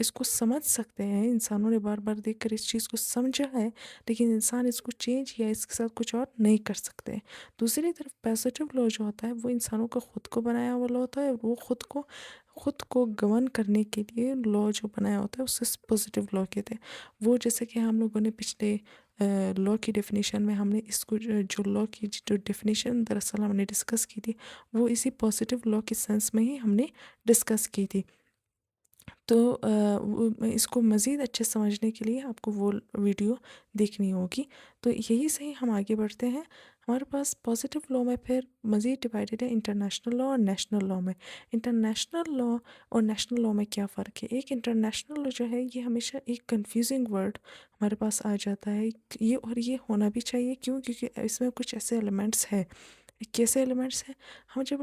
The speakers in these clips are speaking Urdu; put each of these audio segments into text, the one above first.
اس کو سمجھ سکتے ہیں، انسانوں نے بار بار دیکھ کر اس چیز کو سمجھا ہے، لیکن انسان اس کو چینج یا اس کے ساتھ کچھ اور نہیں کر سکتے ہیں۔ دوسری طرف پازیٹیو لا جو ہوتا ہے وہ انسانوں کا خود کو بنایا ہوا لا ہوتا ہے، وہ خود کو گورن کرنے کے لیے لا جو بنایا ہوتا ہے اسے پازیٹیو لا کہتے ہیں۔ وہ جیسے کہ ہم لوگوں نے پچھلے لا کی ڈیفینیشن میں ہم نے اس کو جو لا کی جو ڈیفینیشن دراصل ہم نے ڈسکس کی تھی، وہ اسی پازیٹیو لا کے سینس میں ہی ہم نے ڈسکس کی تھی۔ تو اس کو مزید اچھے سمجھنے کے لیے آپ کو وہ ویڈیو دیکھنی ہوگی۔ تو یہی سے ہی ہم آگے بڑھتے ہیں۔ ہمارے پاس پازیٹیو لا میں پھر مزید ڈیوائڈیڈ ہے انٹرنیشنل لا اور نیشنل لا میں۔ انٹرنیشنل لا اور نیشنل لا میں کیا فرق ہے؟ ایک انٹرنیشنل لا جو ہے یہ ہمیشہ ایک کنفیوزنگ ورڈ ہمارے پاس آ جاتا ہے، یہ ہونا بھی چاہیے، کیونکہ اس میں کچھ ایسے ایلیمنٹس ہیں۔ کیسے ایلیمنٹس ہیں؟ ہم جب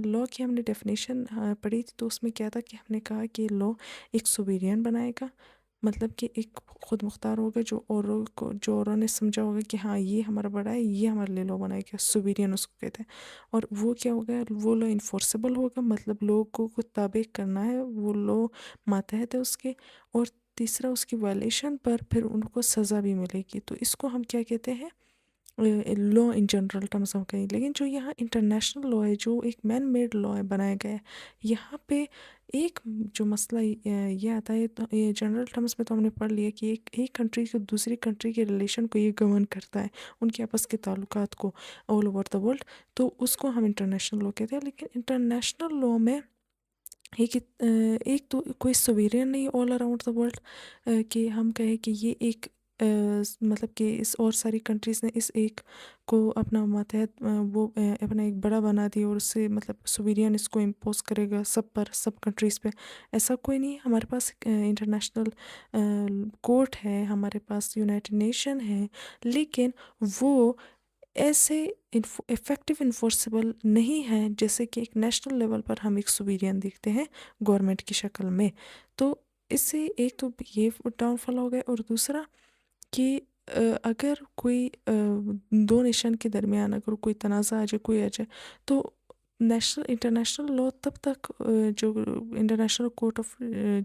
لا کی ہم نے ڈیفینیشن پڑھی تھی تو اس میں کیا تھا کہ ہم نے کہا کہ لا ایک سویرین بنائے گا، مطلب کہ ایک خود مختار ہوگا جو اوروں نے سمجھا ہوگا کہ ہاں یہ ہمارا بڑا ہے، یہ ہمارے لیے لا بنائے گا، سویرین اس کو کہتے ہیں۔ اور وہ کیا ہوگا؟ وہ لا انفورسیبل ہوگا، مطلب لوگوں کو تابع کرنا ہے، وہ لا ماتحت ہے اس کے۔ اور تیسرا اس کی وائلیشن پر پھر ان کو سزا بھی ملے گی۔ تو اس کو ہم کیا کہتے ہیں؟ لا ان جنرل ٹرمز ہم کہیں۔ لیکن جو یہاں انٹرنیشنل لا ہے، جو ایک مین میڈ لا ہے بنایا گیا ہے، یہاں پہ ایک جو مسئلہ یہ آتا ہے، تو یہ جنرل ٹرمز میں تو ہم نے پڑھ لیا کہ ایک کنٹری کو دوسری کنٹری کے ریلیشن کو یہ گورن کرتا ہے، ان کے آپس کے تعلقات کو آل اوور دا ورلڈ، تو اس کو ہم انٹرنیشنل لا کہتے ہیں۔ لیکن انٹرنیشنل لا میں ایک تو کوئی سویرین نہیں آل اراؤنڈ دا ورلڈ کہ ہم کہیں کہ یہ ایک مطلب کہ اس اور ساری کنٹریز نے اس ایک کو اپنا ماتحت وہ اپنا ایک بڑا بنا دیا اور اس سے مطلب سویرین اس کو امپوز کرے گا سب کنٹریز پہ، ایسا کوئی نہیں ہے۔ ہمارے پاس انٹرنیشنل کورٹ ہے، ہمارے پاس یونائٹڈ نیشن ہے، لیکن وہ ایسے افیکٹو انفورسیبل نہیں ہیں جیسے کہ ایک نیشنل لیول پر ہم ایک سویرین دیکھتے ہیں گورنمنٹ کی شکل میں۔ تو اس سے ایک تو یہ ڈاؤن فال ہو گیا، اور دوسرا کہ اگر کوئی دو نیشن کے درمیان اگر کوئی تنازع آ جائے، کوئی آ جائے، تو انٹرنیشنل لا تب تک جو انٹرنیشنل کورٹ آف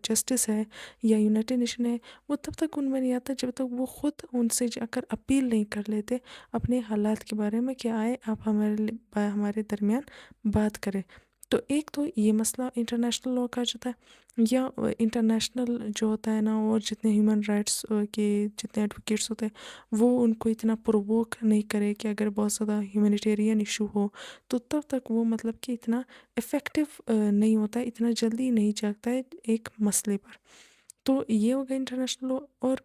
جسٹس ہے یا یونائٹڈ نیشن ہے، وہ تب تک ان میں نہیں آتا جب تک وہ خود ان سے جا کر اپیل نہیں کر لیتے اپنے حالات کے بارے میں کہ آئے آپ ہمارے درمیان بات کریں۔ تو ایک تو یہ مسئلہ انٹرنیشنل لا کا آ جاتا ہے، یا انٹرنیشنل جو ہوتا ہے نا، اور جتنے ہیومن رائٹس کے جتنے ایڈوکیٹس ہوتے ہیں وہ ان کو اتنا پرووک نہیں کرے کہ اگر بہت زیادہ ہیومینیٹیرین ایشو ہو تو تب تک وہ مطلب کہ اتنا افیکٹو نہیں ہوتا ہے، اتنا جلدی نہیں جاگتا ہے ایک مسئلے پر۔ تو یہ ہو گیا انٹرنیشنل لا، اور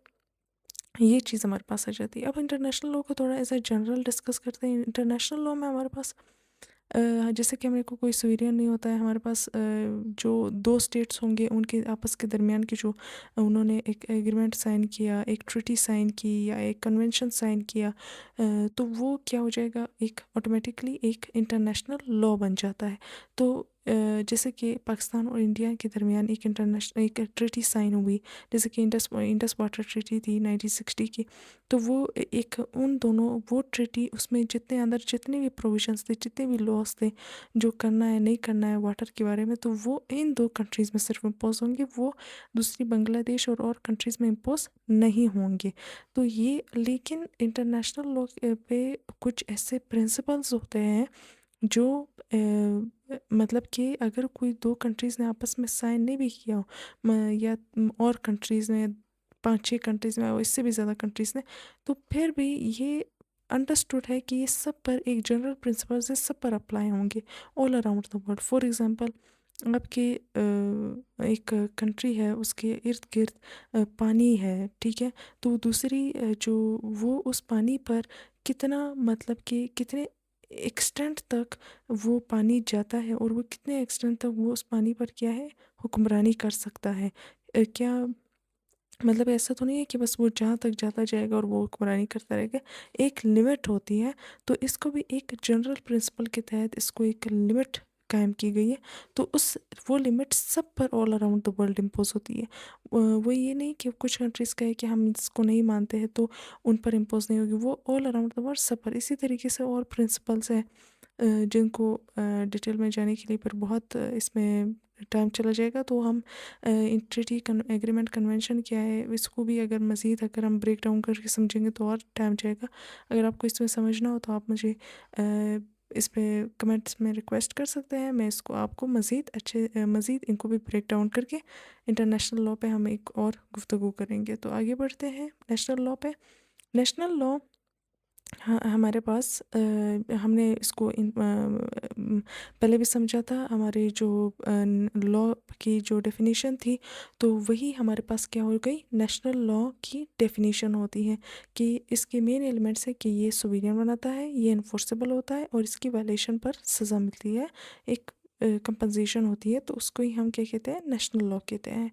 یہ چیز ہمارے پاس آ جاتی ہے۔ اب انٹرنیشنل لا کو تھوڑا ایسا جنرل ڈسکس کرتے ہیں۔ انٹرنیشنل لا میں ہمارے پاس جیسے کہ ہمارے کو کوئی سویرین نہیں ہوتا ہے، ہمارے پاس جو دو اسٹیٹس ہوں گے ان کے آپس کے درمیان کی جو انہوں نے ایک ایگریمنٹ سائن کیا، ایک ٹریٹی سائن کی یا ایک کنونشن سائن کیا، تو وہ کیا ہو جائے گا؟ ایک آٹومیٹکلی ایک انٹرنیشنل لا بن جاتا ہے۔ تو جیسے کہ پاکستان اور انڈیا کے درمیان ایک ٹریٹی سائن ہوئی، جیسے کہ انڈس واٹر ٹریٹی تھی 1960 کی، تو وہ ایک ان دونوں وہ ٹریٹی، اس میں جتنے بھی پروویژنس تھے، جتنے بھی لاس تھے، جو کرنا ہے نہیں کرنا ہے واٹر کے بارے میں، تو وہ ان دو کنٹریز میں صرف امپوز ہوں گے، وہ دوسری بنگلہ دیش اور کنٹریز میں امپوز نہیں ہوں گے۔ تو یہ لیکن انٹرنیشنل لا پہ کچھ ایسے پرنسپلز ہوتے ہیں جو مطلب کہ اگر کوئی دو کنٹریز نے آپس میں سائن نہیں بھی کیا ہو، یا اور کنٹریز نے 5-6 کنٹریز میں، اس سے بھی زیادہ کنٹریز نے، تو پھر بھی یہ انڈرسٹوڈ ہے کہ یہ سب پر ایک جنرل پرنسپلز ہے، سب پر اپلائی ہوں گے all around the world. For example آپ کے ایک کنٹری ہے، اس کے ارد گرد پانی ہے، ٹھیک ہے، تو دوسری جو وہ اس پانی پر کتنا مطلب کہ کتنے ایکسٹینٹ تک وہ پانی جاتا ہے، اور وہ کتنے ایکسٹینٹ تک وہ اس پانی پر کیا ہے حکمرانی کر سکتا ہے۔ کیا مطلب ایسا تو نہیں ہے کہ بس وہ جہاں تک جاتا جائے گا اور وہ حکمرانی کرتا رہے گا، ایک لمٹ ہوتی ہے۔ تو اس کو بھی ایک جنرل پرنسپل کے تحت اس کو ایک لمٹ قائم کی گئی ہے، تو وہ limit sub per all around the world impose ہوتی ہے۔ وہ یہ نہیں کہ کچھ کنٹریز کہے کہ ہم اس کو نہیں مانتے ہیں تو ان پر امپوز نہیں ہوگی، وہ آل اراؤنڈ دا ورلڈ سب پر۔ اسی طریقے سے اور پرنسپلس ہیں جن کو ڈیٹیل میں جانے کے لیے پر بہت اس میں ٹائم چلا جائے گا تو ہم ٹریٹی ایگریمنٹ کنونشن کیا ہے اس کو بھی اگر مزید اگر ہم بریک ڈاؤن کر کے سمجھیں گے تو اور ٹائم جائے گا. اگر آپ کو اس میں سمجھنا ہو تو آپ مجھے اس پہ کمنٹس میں ریکویسٹ کر سکتے ہیں. میں اس کو آپ کو مزید ان کو بھی بریک ڈاؤن کر کے انٹرنیشنل لاء پہ ہم ایک اور گفتگو کریں گے. تو آگے بڑھتے ہیں نیشنل لاء پہ. نیشنل لاء ہمارے پاس ہم نے اس کو پہلے بھی سمجھا تھا. ہمارے جو لاء کی جو ڈیفینیشن تھی تو وہی ہمارے پاس کیا ہو گئی نیشنل لاء کی ڈیفینیشن ہوتی ہے کہ اس کے مین ایلیمنٹس ہے کہ یہ سویرین بناتا ہے, یہ انفورسیبل ہوتا ہے اور اس کی وائلیشن پر سزا ملتی ہے, ایک کمپنسیشن ہوتی ہے. تو اس کو ہی ہم کیا کہتے ہیں نیشنل لاء کہتے ہیں.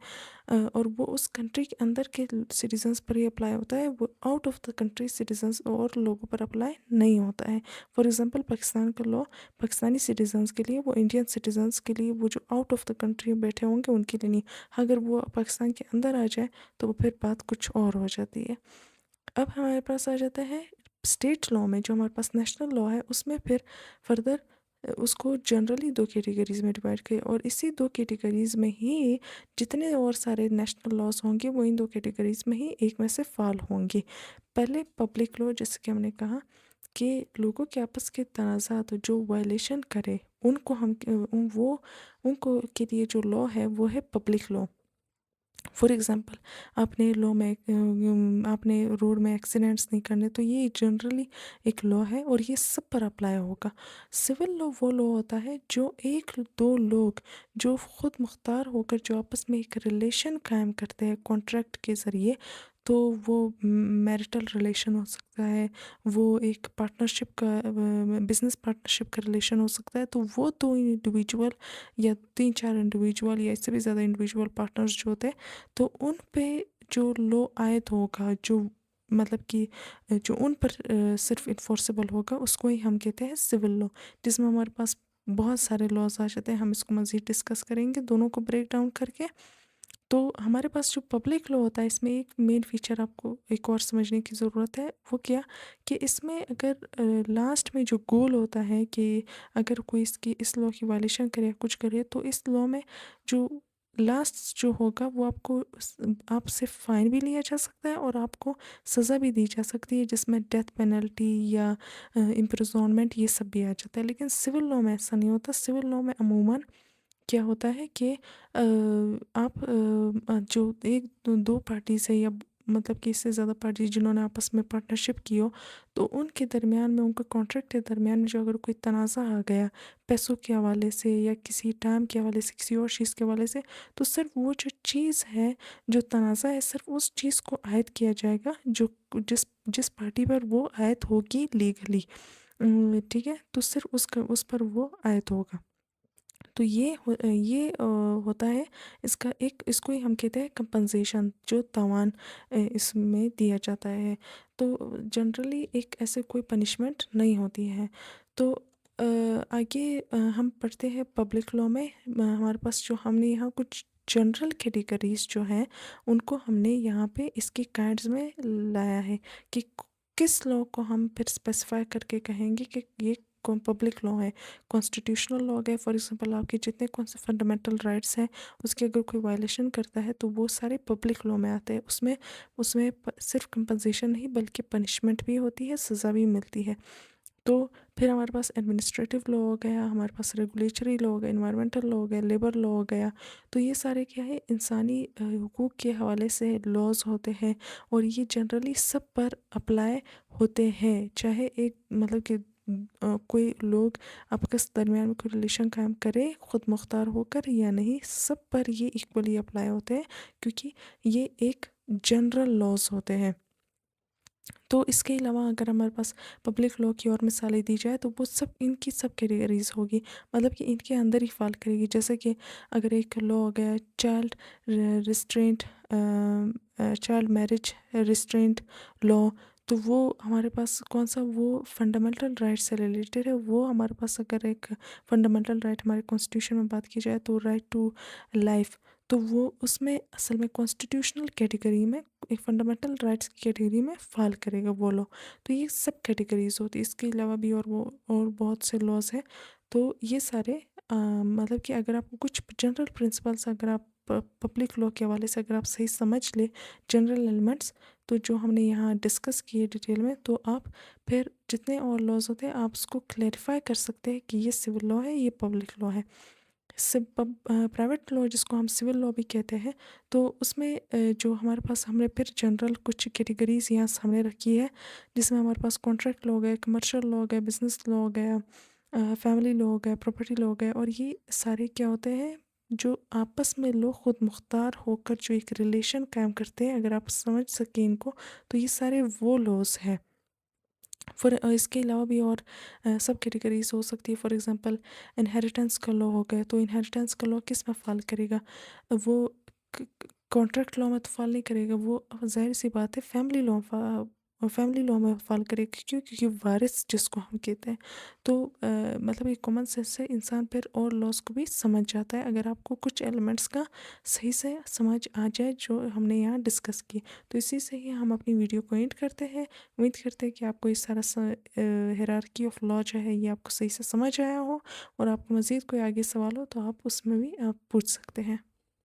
اور وہ اس کنٹری کے اندر کے سٹیزنس پر ہی اپلائی ہوتا ہے, وہ out of the country citizens اور لوگوں پر اپلائی نہیں ہوتا ہے. فار ایگزامپل پاکستان کا لاء پاکستانی سٹیزنس کے لیے, وہ انڈین سٹیزنس کے لیے, وہ جو آؤٹ آف دا کنٹری بیٹھے ہوں گے ان کے لیے نہیں. اگر وہ پاکستان کے اندر آ جائے تو وہ پھر بات کچھ اور ہو جاتی ہے. اب ہمارے پاس آ جاتا ہے اسٹیٹ لاء میں, جو ہمارے پاس نیشنل لاء ہے اس میں پھر فردر اس کو جنرلی 2 کیٹیگریز میں ڈیوائڈ کرے, اور اسی 2 کیٹیگریز میں ہی جتنے اور سارے نیشنل لاءز ہوں گے وہ ان 2 کیٹیگریز میں ہی ایک میں سے فال ہوں گے. پہلے پبلک لاء, جیسے کہ ہم نے کہا کہ لوگوں کے آپس کے تنازعات جو وائلیشن کرے ان کو ان کو کے لیے جو لاء ہے وہ ہے پبلک لاء. فار ایگزامپل آپ نے لاء میں آپ نے روڈ میں ایکسیڈنٹس نہیں کرنے, تو یہ جنرلی ایک لاء ہے اور یہ سب پر اپلائی ہوگا. سول لاء وہ لاء ہوتا ہے جو 1-2 لوگ جو خود مختار ہو کر جو آپس میں ایک ریلیشن قائم کرتے ہیں کانٹریکٹ کے ذریعے, تو وہ میرٹل ریلیشن ہو سکتا ہے, وہ ایک پارٹنرشپ کا بزنس پارٹنرشپ کا ریلیشن ہو سکتا ہے. تو وہ 2 انڈیویجول یا 3-4 انڈیویجول یا اس سے بھی زیادہ انڈیویجول پارٹنرز جو ہوتے ہیں, تو ان پہ جو لاء عائد ہوگا, جو مطلب کہ جو ان پر صرف انفورسیبل ہوگا, اس کو ہی ہم کہتے ہیں سول لاء, جس میں ہمارے پاس بہت سارے لاءز آ جاتے ہیں. ہم اس کو مزید ڈسکس کریں گے دونوں کو بریک ڈاؤن کر کے. تو ہمارے پاس جو پبلک لاء ہوتا ہے اس میں ایک مین فیچر آپ کو ایک اور سمجھنے کی ضرورت ہے, وہ کیا کہ اس میں اگر لاسٹ میں جو گول ہوتا ہے کہ اگر کوئی اس لاء کی وائلیشن کرے کچھ کرے, تو اس لاء میں جو لاسٹ جو ہوگا وہ آپ سے فائن بھی لیا جا سکتا ہے اور آپ کو سزا بھی دی جا سکتی ہے, جس میں ڈیتھ پینلٹی یا امپریزونمنٹ یہ سب بھی آ جاتا ہے. لیکن سول لاء میں ایسا نہیں ہوتا. سول لاء میں عموماً کیا ہوتا ہے کہ آپ جو 1-2 پارٹیز ہے یا مطلب کہ اس سے زیادہ پارٹیز جنہوں نے آپس میں پارٹنرشپ کی ہو, تو ان کے درمیان میں ان کے کانٹریکٹ کے درمیان میں جو اگر کوئی تنازع آ گیا پیسوں کے حوالے سے یا کسی ٹائم کے حوالے سے کسی اور چیز کے حوالے سے, تو صرف وہ جو چیز ہے جو تنازع ہے صرف اس چیز کو عائد کیا جائے گا جو جس پارٹی پر وہ عائد ہوگی لیگلی, ٹھیک ہے. تو صرف اس پر وہ عائد ہوگا. تو یہ ہوتا ہے اس کو ہی ہم کہتے ہیں کمپنسیشن, جو تاوان اس میں دیا جاتا ہے. تو جنرلی ایک ایسے کوئی پنشمنٹ نہیں ہوتی ہے. تو آگے ہم پڑھتے ہیں پبلک لاء میں. ہمارے پاس جو ہم نے یہاں کچھ جنرل کیٹیگریز جو ہیں ان کو ہم نے یہاں پہ اس کے کائنڈز میں لایا ہے کہ کس لاء کو ہم پھر اسپیسیفائی کر کے کہیں گے کہ یہ پبلک لاء ہے. کانسٹیٹیوشنل لاء ہے, فار ایگزامپل آپ کے جتنے کون سے فنڈامنٹل رائٹس ہیں اس کی اگر کوئی وائلیشن کرتا ہے تو وہ سارے پبلک لاء میں آتے ہیں. اس میں صرف کمپنسیشن نہیں بلکہ پنشمنٹ بھی ہوتی ہے, سزا بھی ملتی ہے. تو پھر ہمارے پاس ایڈمنسٹریٹو لاء ہو گیا, ہمارے پاس ریگولیٹری لاء ہو گیا, انوائرمنٹل لاء ہو گیا, لیبر لاء ہو گیا. تو یہ سارے کیا ہے انسانی حقوق کے حوالے سے لاءز ہوتے ہیں اور یہ جنرلی سب پر اپلائی ہوتے ہیں, چاہے ایک مطلب کہ کوئی لوگ آپس درمیان میں کوئی ریلیشن قائم کرے خود مختار ہو کر یا نہیں, سب پر یہ ایکولی اپلائی ہوتے ہیں کیونکہ یہ ایک جنرل لاءز ہوتے ہیں. تو اس کے علاوہ اگر ہمارے پاس پبلک لاء کی اور مثالیں دی جائے تو وہ ان کی سب کیٹیگریز ہوگی, مطلب کہ ان کے اندر ہی فال کرے گی. جیسے کہ اگر ایک لاء ہو گیا چائلڈ میرج ریسٹرینٹ لاء, تو وہ ہمارے پاس کون سا, وہ فنڈامنٹل رائٹ سے ریلیٹڈ ہے. وہ ہمارے پاس اگر ایک فنڈامنٹل رائٹ ہمارے کانسٹیٹیوشن میں بات کی جائے تو رائٹ ٹو لائف, تو وہ اس میں اصل میں کانسٹیٹیوشنل کیٹیگری میں ایک فنڈامنٹل رائٹس کی کیٹیگری میں فال کرے گا وہ لاء. تو یہ سب کیٹیگریز ہوتی ہے. اس کے علاوہ بھی اور بہت سے لاءز ہیں. تو یہ سارے مطلب کہ اگر آپ کو کچھ جنرل پرنسپلس اگر آپ پبلک لاء کے حوالے سے اگر آپ صحیح سمجھ لیں جنرل ایلیمنٹس، تو جو ہم نے یہاں ڈسکس کیے ڈیٹیل میں، تو آپ پھر جتنے اور لاز ہوتے ہیں آپ اس کو کلیریفائی کر سکتے ہیں کہ یہ سول لاء ہے، یہ پبلک لاء ہے۔ پرائیویٹ لاء جس کو ہم سول لاء بھی کہتے ہیں، تو اس میں جو ہمارے پاس ہم نے پھر جنرل کچھ کیٹیگریز یہاں سامنے رکھی ہے، جس میں ہمارے پاس کانٹریکٹ لاء ہو گئے، کمرشل لاء ہو گئے، بزنس لاء ہو گیا، فیملی لاء ہو گئے، پراپرٹی لاء ہو گئے، اور یہ سارے کیا ہوتے ہیں جو آپس میں لوگ خود مختار ہو کر جو ایک ریلیشن قائم کرتے ہیں۔ اگر آپ سمجھ سکیں ان کو، تو یہ سارے وہ لاز ہیں۔ اس کے علاوہ بھی اور سب کیٹیگریز ہو سکتی ہے۔ فار ایگزامپل انہیریٹنس کا لاء ہو گیا، تو انہیریٹنس کا لاء کس میں فال کرے گا؟ وہ کانٹریکٹ لاء میں تو فال نہیں کرے گا، وہ ظاہر سی بات ہے فیملی لاء میں فال کرے گا، کیونکہ وارث جس کو ہم کہتے ہیں۔ تو مطلب ایک کامن سینس سے انسان پھر اور لاز کو بھی سمجھ جاتا ہے، اگر آپ کو کچھ ایلیمنٹس کا صحیح سے سمجھ آ جائے جو ہم نے یہاں ڈسکس کی۔ تو اسی سے ہی ہم اپنی ویڈیو کو اینڈ کرتے ہیں۔ امید کرتے ہیں کہ آپ کو اس سارا ہیرارکی آف لاء جو ہے یہ آپ کو صحیح سے سمجھ آیا ہو، اور آپ کو مزید کوئی آگے سوال ہو تو آپ اس میں بھی آپ پوچھ سکتے ہیں۔